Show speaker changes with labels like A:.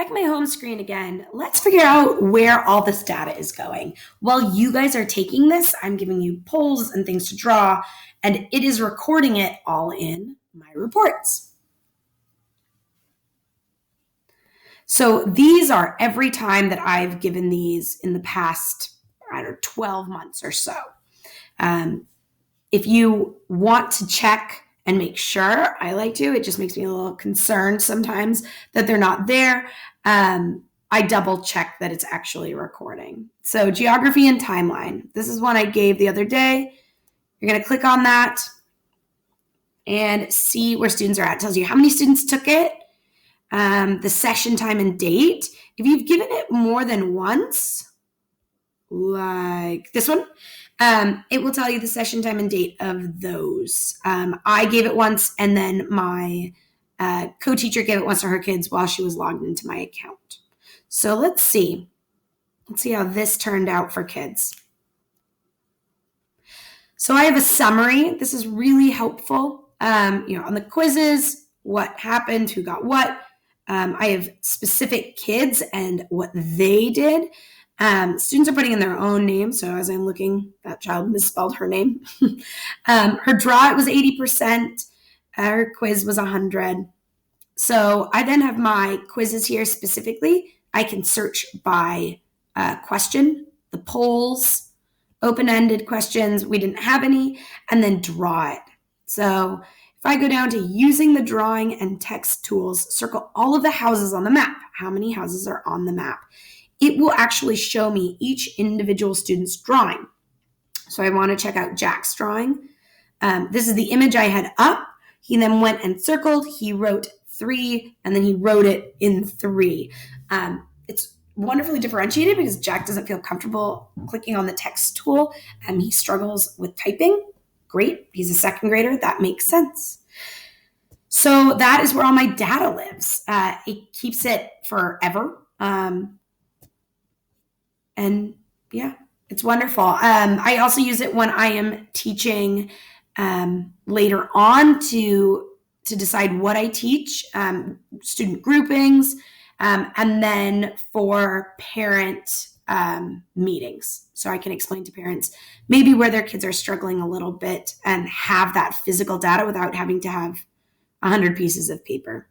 A: back at my home screen again, let's figure out where all this data is going. While you guys are taking this, I'm giving you polls and things to draw, and it is recording it all in my reports. So these are every time that I've given these in the past, 12 months or so. If you want to check and make sure, I like to, it just makes me a little concerned sometimes that they're not there. I double check that it's actually recording. So geography and timeline. This is one I gave the other day. You're going to click on that and see where students are at. It tells you how many students took it, the session time and date. If you've given it more than once, like this one, it will tell you the session time and date of those. I gave it once, and then my co-teacher gave it once to her kids while she was logged into my account. So let's see. Let's see how this turned out for kids. So I have a summary. This is really helpful. On the quizzes, what happened, who got what. I have specific kids and what they did. Students are putting in their own name. So as I'm looking, that child misspelled her name. Her draw, it was 80%. Her quiz was 100. So I then have my quizzes here specifically. I can search by question, the polls, open-ended questions. We didn't have any, and then draw it. So if I go down to using the drawing and text tools, circle all of the houses on the map. How many houses are on the map? It will actually show me each individual student's drawing. So I want to check out Jack's drawing. This is the image I had up. He then went and circled. He wrote 3, and then he wrote it in 3. It's wonderfully differentiated because Jack doesn't feel comfortable clicking on the text tool. He struggles with typing. Great. He's a second grader. That makes sense. So that is where all my data lives. It keeps it forever. And yeah, it's wonderful. I also use it when I am teaching later on to decide what I teach, student groupings, and then for parent meetings. So I can explain to parents maybe where their kids are struggling a little bit and have that physical data without having to have 100 pieces of paper.